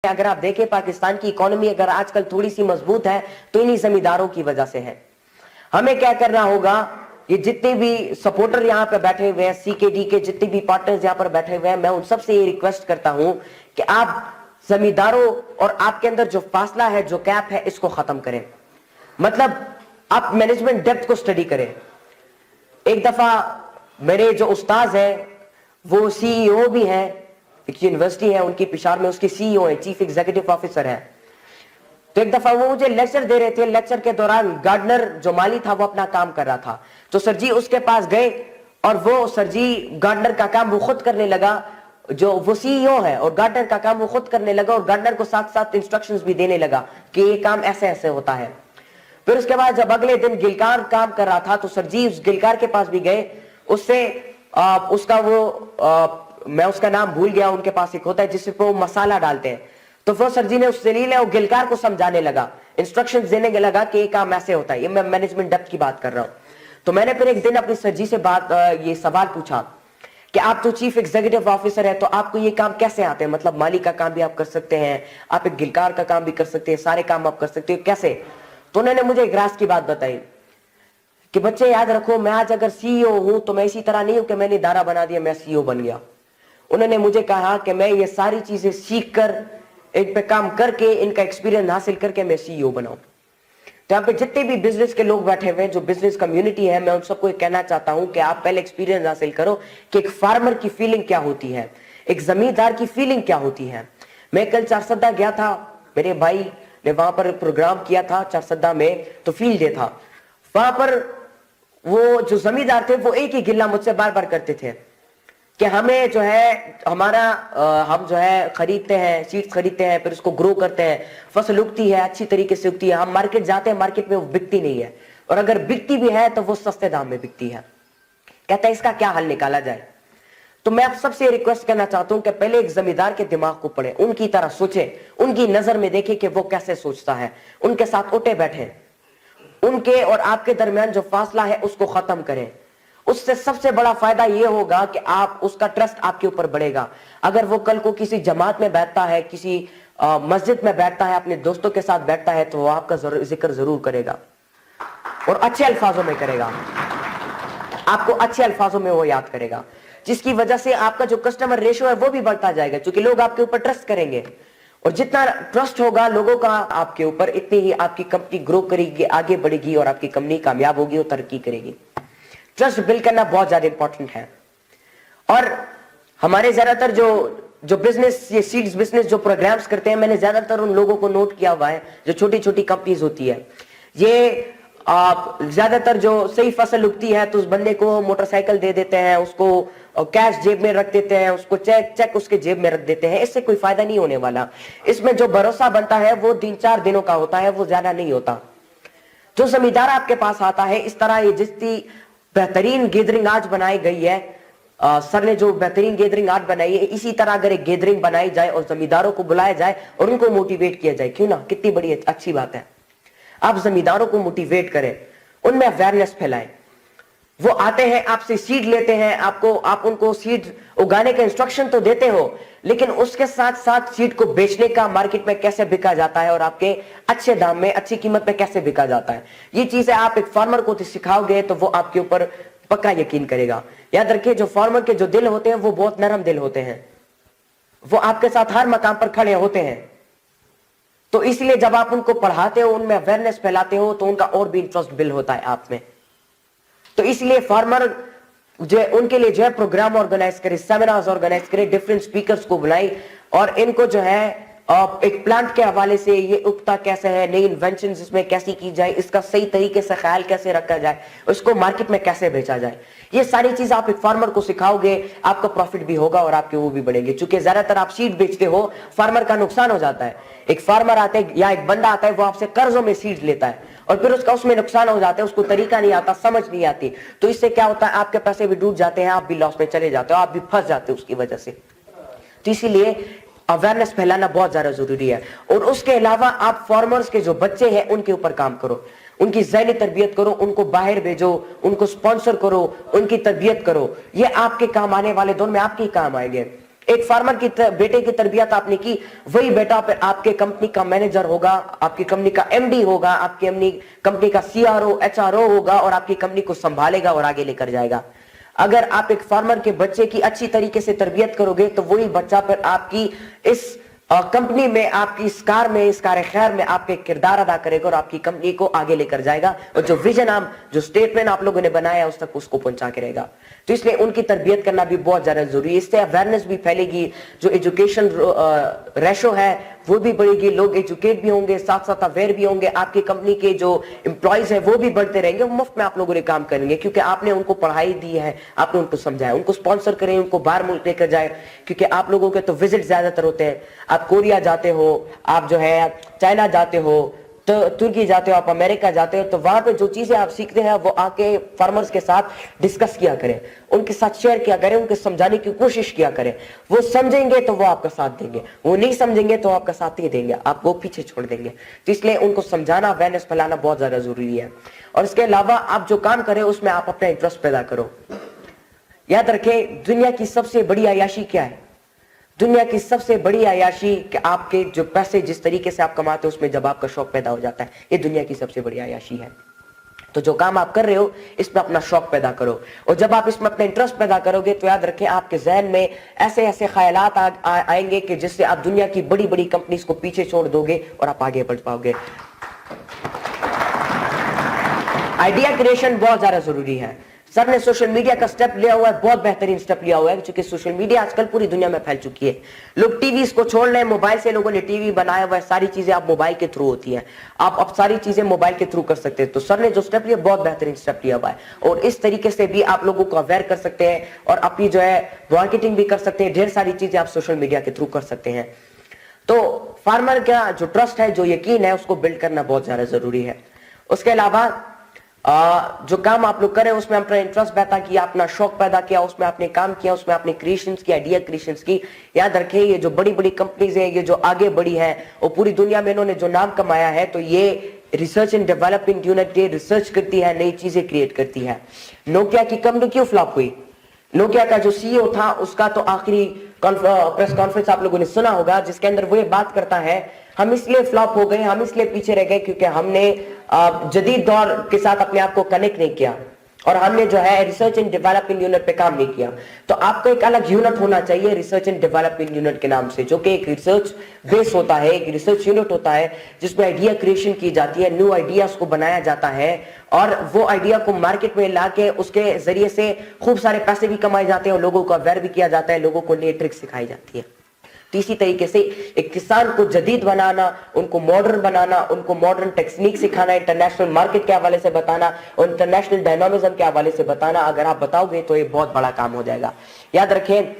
अगर आप देखें पाकिस्तान की इकोनॉमी अगर आजकल थोड़ी सी मजबूत है तो इन्हीं जमींदारों की वजह से है। हमें क्या करना होगा, ये जितने भी सपोर्टर यहाँ पे बैठे हुए हैं, सीकेडी के जितने भी पार्टनर्स यहाँ पर बैठे हुए हैं, मैं उन सबसे ये रिक्वेस्ट करता हूं कि आप जमींदारों और आपके अंदर जो फासला है, जो कैप है, इसको खत्म करें। मतलब आप मैनेजमेंट डेप्थ को स्टडी करें। एक दफा मेरे जो उस्ताद हैं वो सीईओ भी हैं, एक यूनिवर्सिटी है उनकी पिशावर में, उसके सीईओ है, चीफ एग्जीक्यूटिव ऑफिसर है। तो एक दफा वो मुझे लेक्चर दे रहे थे, लेक्चर के दौरान गार्डनर जो माली था वो अपना काम कर रहा था, तो सर जी उसके पास गए और वो सर जी गार्डनर का काम वो खुद करने लगा, जो वो सीईओ है और गार्डनर का काम वो खुद करने लगा और गार्डनर को साथ साथ इंस्ट्रक्शंस भी देने लगा कि ये काम ऐसे ऐसे होता है। फिर उसके बाद जब अगले दिन गिलकार काम कर रहा था तो सर जी उस गिलकार के पास भी गए, उससे उसका वो मैं उसका नाम भूल गया, उनके पास एक होता है जिससे वो मसाला डालते हैं, तो वो सर जी ने उस जलील है वो गिलकार को समझाने लगा, इंस्ट्रक्शंस देने लगा कि ये काम ऐसे होता है। ये मैं मैनेजमेंट डेप्थ की बात कर रहा हूं। तो मैंने फिर एक दिन अपनी सर जी से ये सवाल पूछा कि आप तो चीफ एग्जीक्यूटिव ऑफिसर है, तो आपको ये काम कैसे आते हैं? मतलब माली का काम भी आप कर सकते हैं, आप एक गिलकार का काम भी कर सकते हैं, सारे काम आप कर सकते हो, कैसे? तो उन्होंने मुझे एक राज की बात बताई कि बच्चे याद रखो, मैं आज अगर सीईओ हूं तो मैं इसी तरह नहीं हूं कि मैंने इदारा बना दिया मैं सीईओ बन गया। उन्होंने मुझे कहा कि मैं ये सारी चीजें सीख कर, इन पे काम करके, इनका एक्सपीरियंस हासिल करके मैं सीईओ बनाऊं। तो यहाँ पे जितने भी बिजनेस के लोग बैठे हुए हैं, जो बिजनेस कम्युनिटी है, मैं उन सबको कहना चाहता हूं कि आप पहले एक्सपीरियंस हासिल करो कि एक फार्मर की फीलिंग क्या होती है, एक जमींदार की फीलिंग क्या होती है। मैं कल चारसद्दा गया था, मेरे भाई ने वहां पर प्रोग्राम किया था चारसद्दा में, तो फील्ड डे था। वहां पर वो जो जमींदार थे वो एक ही गिल्ला मुझसे बार बार करते थे कि हमें जो है हम जो है खरीदते हैं, सीड्स खरीदते हैं, फिर उसको ग्रो करते हैं, फसल उगती है, अच्छी तरीके से उगती है, हम मार्केट जाते हैं, मार्केट में वो बिकती नहीं है, और अगर बिकती भी है तो वो सस्ते दाम में बिकती है। कहता है इसका क्या हल निकाला जाए? तो मैं आप सबसे रिक्वेस्ट करना चाहता हूं कि पहले एक जमींदार के दिमाग को पढ़े, उनकी तरह सोचे, उनकी नजर में देखे कि वो कैसे सोचता है, उनके साथ उठे बैठे, उनके और आपके दरमियान जो फासला है उसको खत्म करें। उससे सबसे बड़ा फायदा यह होगा कि आप उसका ट्रस्ट आपके ऊपर बढ़ेगा। अगर वो कल को किसी जमात में बैठता है, किसी मस्जिद में बैठता है, अपने दोस्तों के साथ बैठता है, तो वो आपका जिक्र जरूर करेगा और अच्छे अल्फाजों में करेगा, आपको अच्छे अल्फाजों में वो याद करेगा, जिसकी वजह से आपका जो कस्टमर रेशियो है वो भी बढ़ता जाएगा, क्योंकि लोग आपके ऊपर ट्रस्ट करेंगे, और जितना ट्रस्ट होगा लोगों का आपके ऊपर, इतनी ही आपकी कंपनी ग्रो करेगी, आगे बढ़ेगी और आपकी कंपनी कामयाब होगी और तरक्की करेगी। ट्रस्ट बिल्ड करना बहुत ज्यादा इंपॉर्टेंट है। और हमारे ज्यादातर जो बिजनेस, ये सीड्स बिजनेस जो प्रोग्राम्स करते हैं, मैंने ज्यादातर उन लोगों को नोट किया हुआ है जो छोटी छोटी कंपनीज होती है, ये आप ज्यादातर जो सही फसल उगती है तो उस बंदे को मोटरसाइकिल दे देते हैं, उसको कैश जेब में रख देते हैं, उसको चेक उसके जेब में रख देते हैं। इससे कोई फायदा नहीं होने वाला। इसमें जो भरोसा बनता है वो 3-4 दिनों का होता है, वो ज्यादा नहीं होता। जो जमींदार आपके पास आता है, इस तरह ये जितनी बेहतरीन गैदरिंग आज बनाई गई है, सर ने जो बेहतरीन गैदरिंग आज बनाई है, इसी तरह अगर एक गैदरिंग बनाई जाए और जमींदारों को बुलाया जाए और उनको मोटिवेट किया जाए, क्यों ना, कितनी बड़ी अच्छी बात है। आप जमींदारों को मोटिवेट करें, उनमें अवेयरनेस फैलाएं। वो आते हैं, आपसे सीड लेते हैं, आप उनको सीड उगाने का इंस्ट्रक्शन तो देते हो, लेकिन उसके साथ साथ सीड को बेचने का, मार्केट में कैसे बिका जाता है और आपके अच्छे दाम में, अच्छी कीमत में कैसे बिका जाता है, ये चीजें आप एक फार्मर को सिखाओगे तो वो आपके ऊपर पक्का यकीन करेगा। याद रखिए, जो फार्मर के जो दिल होते हैं वो बहुत नरम दिल होते हैं, वो आपके साथ हर मकाम पर खड़े होते हैं। तो इसलिए जब आप उनको पढ़ाते हो, उनमें अवेयरनेस फैलाते हो, तो उनका और भी इंटरेस्ट बिल्ड होता है आप में। तो इसलिए फार्मर जो उनके लिए जो है प्रोग्राम ऑर्गेनाइज करे, सेमिनार्स ऑर्गेनाइज करे, डिफरेंट स्पीकर्स को बुलाए और इनको जो है एक प्लांट के हवाले से, ये उगता कैसे है, नई इन्वेंशन इसमें कैसी की जाए, इसका सही तरीके से ख्याल कैसे रखा जाए, उसको मार्केट में कैसे बेचा जाए, ये सारी चीज आप एक फार्मर को सिखाओगे, आपका प्रॉफिट भी होगा और आपके वो भी बढ़ेंगे। क्योंकि ज्यादातर आप सीड बेचते हो, फार्मर का नुकसान हो जाता है। एक फार्मर आता है या एक बंदा आता है, वो आपसे कर्जों में सीड लेता है और फिर उसमें नुकसान हो जाता है, उसको तरीका नहीं आता, समझ नहीं आती, तो इससे क्या होता है, आपके पैसे भी डूब जाते हैं, आप भी लॉस में चले जाते हो, आप भी फंस जाते हो उसकी वजह से। तो इसीलिए अवेयरनेस फैलाना बहुत ज्यादा जरूरी है। और उसके अलावा आप फार्मर्स के जो बच्चे हैं उनके ऊपर काम करो, उनकी ज़हनी तरबियत करो, उनको बाहर भेजो, उनको स्पॉन्सर करो, उनकी तरबियत करो, ये आपके काम आने वाले दौर में आपके काम आएंगे। एक फार्मर की बेटे की तरबियत आपने की, वही बेटा फिर आपके कंपनी का मैनेजर होगा, आपकी कंपनी का एमडी होगा, आपकी कंपनी का सीआरओ एचआरओ होगा और आपकी कंपनी को संभालेगा और आगे लेकर जाएगा। अगर आप एक फार्मर के बच्चे की अच्छी तरीके से तरबियत करोगे तो वही बच्चा फिर आपकी इस कंपनी में, आपकी इस कार खैर में आपके किरदार अदा करेगा और आपकी कंपनी को आगे लेकर जाएगा और जो विजन जो स्टेटमेंट आप लोगों ने बनाया उस तक उसको पहुंचा के रहेगा। तो इसलिए उनकी तरबियत करना भी बहुत ज्यादा जरूरी है। इससे अवेयरनेस भी फैलेगी, जो एजुकेशन रेशो है वो भी बढ़ेगी, लोग एजुकेट भी होंगे, साथ साथ अवेयर भी होंगे, आपकी कंपनी के जो एम्प्लॉयज है वो भी बढ़ते रहेंगे, मुफ्त में आप लोगों ने काम करेंगे क्योंकि आपने उनको पढ़ाई दी है, आपने उनको समझाया। उनको स्पॉन्सर करें, उनको बाहर मुल्क लेकर जाए, क्योंकि आप लोगों के तो विजिट ज्यादातर होते हैं। आप कोरिया जाते हो, आप जो है चाइना जाते हो, तो तुर्की जाते हो, आप अमेरिका जाते हो, तो वहां पे जो चीजें आप सीखते हैं वो आके फार्मर्स के साथ डिस्कस किया करें, उनके साथ शेयर किया करें, उनको समझाने की कोशिश किया करें। वो समझेंगे तो वो आपका साथ देंगे, वो नहीं समझेंगे तो आपका साथ नहीं देंगे, आपको पीछे छोड़ देंगे। तो इसलिए उनको समझाना, अवेयरनेस फैलाना बहुत ज्यादा जरूरी है। और इसके अलावा आप जो काम करें उसमें आप अपना इंटरेस्ट पैदा करो। याद रखें, दुनिया की सबसे बड़ी अयाशी क्या है? दुनिया की सबसे बड़ी अयाशी कि आपके जो पैसे जिस तरीके से आप कमाते हो उसमें जब आपका शौक पैदा हो जाता है, ये दुनिया की सबसे बड़ी अयाशी है। तो जो काम आप कर रहे हो इसमें अपना शौक पैदा करो, और जब आप इसमें अपना इंटरेस्ट पैदा करोगे तो याद रखें आपके जहन में ऐसे ऐसे ख्यालात आएंगे कि जिससे आप दुनिया की बड़ी बड़ी कंपनीज को पीछे छोड़ दोगे और आप आगे बढ़ पाओगे। आइडिया क्रिएशन बहुत ज्यादा जरूरी है। सर ने सोशल मीडिया का स्टेप लिया हुआ है, बहुत बेहतरीन स्टेप लिया हुआ है, क्योंकि सोशल मीडिया आजकल पूरी दुनिया में फैल चुकी है। लोग टीवी को छोड़ रहे हैं, मोबाइल से लोगों ने टीवी बनाया हुआ है, सारी चीजें आप मोबाइल के थ्रू होती हैं, आप अब सारी चीजें मोबाइल के थ्रू कर सकते हैं। तो सर ने जो स्टेप लिया बहुत बेहतरीन स्टेप लिया हुआ है, और इस तरीके से भी आप लोगों को अवेयर कर सकते हैं और अपनी जो है मार्केटिंग भी कर सकते हैं। ढेर सारी चीजें आप सोशल मीडिया के थ्रू कर सकते हैं। तो फार्मर का जो ट्रस्ट है, जो यकीन है, उसको बिल्ड करना बहुत ज्यादा जरूरी है। उसके अलावा जो काम आप लोग करें उसमें अपना इंटरेस्ट पैदा किया, अपना शौक पैदा किया, उसमें आपने काम किया, उसमें आपने क्रिएशंस की, आइडिया क्रिएशंस की। याद रखें, ये जो बड़ी बड़ी कंपनीज है, ये जो आगे बढ़ी है और पूरी दुनिया में इन्होंने जो नाम कमाया है, तो ये रिसर्च एंड डेवलपमेंट यूनिट ये रिसर्च करती है, नई चीजें क्रिएट करती है। नोकिया की कंपनी क्यों फ्लॉप हुई? नोकिया का जो सीईओ था उसका तो आखिरी प्रेस कॉन्फ्रेंस आप लोगों ने सुना होगा, जिसके अंदर वो ये बात करता है, हम इसलिए फ्लॉप हो गए, हम इसलिए पीछे रह गए क्योंकि हमने जदीद दौर के साथ अपने आप को कनेक्ट नहीं किया और हमने जो है रिसर्च एंड डेवलपमेंट यूनिट पे काम नहीं किया। तो आपको एक अलग यूनिट होना चाहिए रिसर्च एंड डेवलपमेंट यूनिट के नाम से, जो कि एक रिसर्च बेस होता है, एक रिसर्च यूनिट होता है जिसमें आइडिया क्रिएशन की जाती है, न्यू आइडियाज को बनाया जाता है और वो आइडिया को मार्केट में लाके उसके जरिए से खूब सारे पैसे भी कमाए जाते हैं और लोगों को अवेयर भी किया जाता है, लोगों को नई ट्रिक्स सिखाई जाती है। तो इसी तरीके से एक किसान को जदीद बनाना, उनको मॉडर्न बनाना, उनको मॉडर्न टेक्निक सिखाना, इंटरनेशनल मार्केट के हवाले से बताना और इंटरनेशनल डायनामिज्म के हवाले से बताना, अगर आप बताओगे तो ये बहुत बड़ा काम हो जाएगा। याद रखें,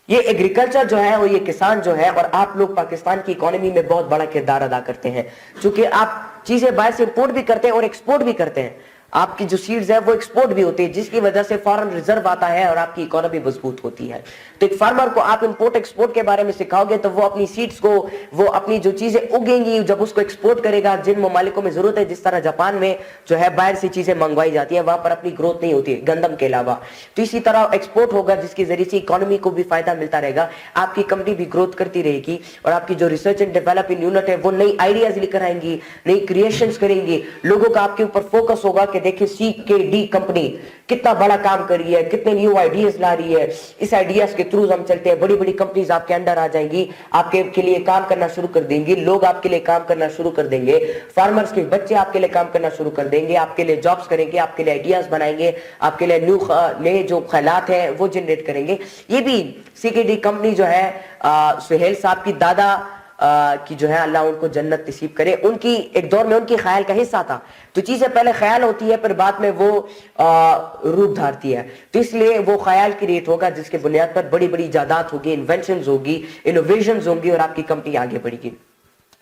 ये एग्रीकल्चर जो है और ये किसान जो है, और आप लोग पाकिस्तान की इकोनॉमी में बहुत बड़ा किरदार अदा करते हैं, क्योंकि आप चीजें बाहर से इंपोर्ट भी करते हैं और एक्सपोर्ट भी करते हैं। आपकी जो सीड्स है वो एक्सपोर्ट भी होती है, जिसकी वजह से फॉरेन रिजर्व आता है और आपकी इकोनॉमी मजबूत होती है। तो एक फार्मर को आप इंपोर्ट एक्सपोर्ट के बारे में सिखाओगे तो वो अपनी सीड्स को, वो अपनी जो चीजें उगेंगी जब उसको एक्सपोर्ट करेगा, जिन ममालिकों में जरूरत है, जिस तरह जापान में जो है बाहर से चीजें मंगवाई जाती है, वहां पर अपनी ग्रोथ नहीं होती है गंदम के अलावा, तो इसी तरह एक्सपोर्ट होगा जिसके जरिए से इकोनॉमी को भी फायदा मिलता रहेगा, आपकी कंपनी भी ग्रोथ करती रहेगी और आपकी जो रिसर्च एंड डेवलपमेंट यूनिट है वो नई आइडियाज लेकर आएंगी, नई क्रिएशंस करेंगी, लोगों का आपके ऊपर फोकस होगा कि देखिए CKD कंपनी कितना बड़ा काम कर रही है, कितने न्यू आइडियाज ला रही है, इस आइडियाज के थ्रू हम चलते हैं, बड़ी बड़ी कंपनीज आपके अंडर आ जाएंगी, आपके के लिए काम करना शुरू कर देंगी, लोग आपके लिए काम करना शुरू कर देंगे, फार्मर्स के बच्चे आपके लिए काम करना शुरू कर देंगे, आपके लिए जॉब्स करेंगे, आपके लिए आइडियाज बनाएंगे, आपके लिए नए जो ख्यालात हैं वो जनरेट करेंगे। ये भी CKD कंपनी जो है सुहेल साहब की दादा कि जो है अल्लाह उनको जन्नत नसीब करे, उनकी एक दौर में उनकी ख्याल का हिस्सा था। तो चीजें पहले ख्याल होती है, फिर बाद में वो रूप धारती है, तो इसलिए वो ख्याल क्रिएट होगा जिसके बुनियाद पर बड़ी बड़ी इजादात होगी, इन्वेंशंस होगी, इनोवेशंस होंगी और आपकी कंपनी आगे बढ़ेगी।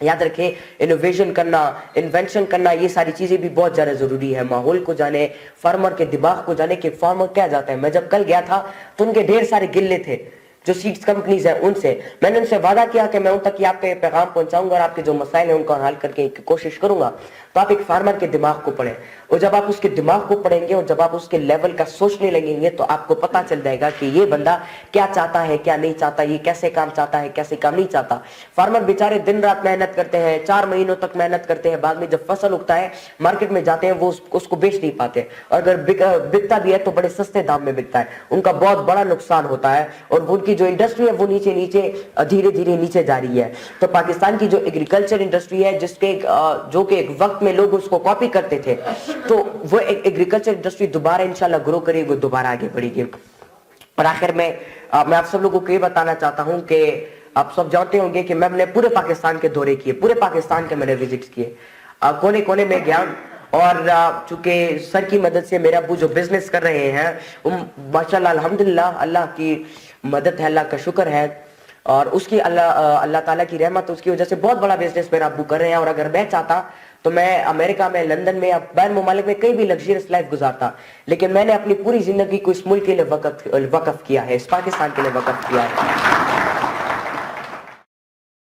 याद रखें, इनोवेशन करना, इन्वेंशन करना, ये सारी चीजें भी बहुत ज्यादा जरूरी है। माहौल को जाने, फार्मर के दिमाग को जाने कि फार्मर क्या जाता है। मैं जब कल गया था तो उनके ढेर सारे गिल्ले थे, जो सीड्स कंपनीज है उनसे, मैंने उनसे वादा किया कि मैं उन तक आपका ये पैगाम पहुंचाऊंगा और आपके जो मसाइल हैं उनको हल करके कोशिश करूंगा। तो आप एक फार्मर के दिमाग को पढ़ें, और जब आप उसके दिमाग को पढ़ेंगे और जब आप उसके लेवल का सोचने लगेंगे तो आपको पता चल जाएगा कि ये बंदा क्या चाहता है, क्या नहीं चाहता, ये कैसे काम चाहता है, कैसे काम नहीं चाहता। फार्मर बेचारे दिन रात मेहनत करते हैं, 4 महीनों तक मेहनत करते हैं, बाद में जब फसल उगता है मार्केट में जाते हैं वो उसको बेच नहीं पाते, और अगर बिकता भी है तो बड़े सस्ते दाम में बिकता है, उनका बहुत बड़ा नुकसान होता है, और उनकी जो इंडस्ट्री है वो नीचे नीचे धीरे धीरे नीचे जा रही है। तो पाकिस्तान की जो एग्रीकल्चर इंडस्ट्री है, जिसके जो कि एक वक्त में लोग उसको कॉपी करते थे, तो वो एग्रीकल्चर इंडस्ट्री दोबारा इंशाल्लाह ग्रो करेगी, दोबारा आगे बढ़ेगी। और आखिर में मैं आप सब लोगों को ये बताना चाहता हूं कि आप सब जानते होंगे कि मैंने पूरे पाकिस्तान के दौरे किए, पूरे पाकिस्तान के मैंने विजिट्स किए, कोने कोने में गया, और चूंकि सर की मदद से मेरे अब्बू जो बिजनेस कर रहे हैं माशाल्लाह अल्हम्दुलिल्लाह, अल्लाह की मदद है, अल्लाह का शुक्र है, और उसकी अल्लाह ताला की रहमत, उसकी वजह से बहुत बड़ा बिजनेस मेरा अब्बू कर रहे हैं। और अगर मैं चाहता तो मैं अमेरिका में, लंदन में, बैन ममालिक में कई भी लग्जरियस लाइफ गुजारता, लेकिन मैंने अपनी पूरी जिंदगी को इस मुल्क के लिए वक्फ किया है, इस पाकिस्तान के लिए वक्फ किया है।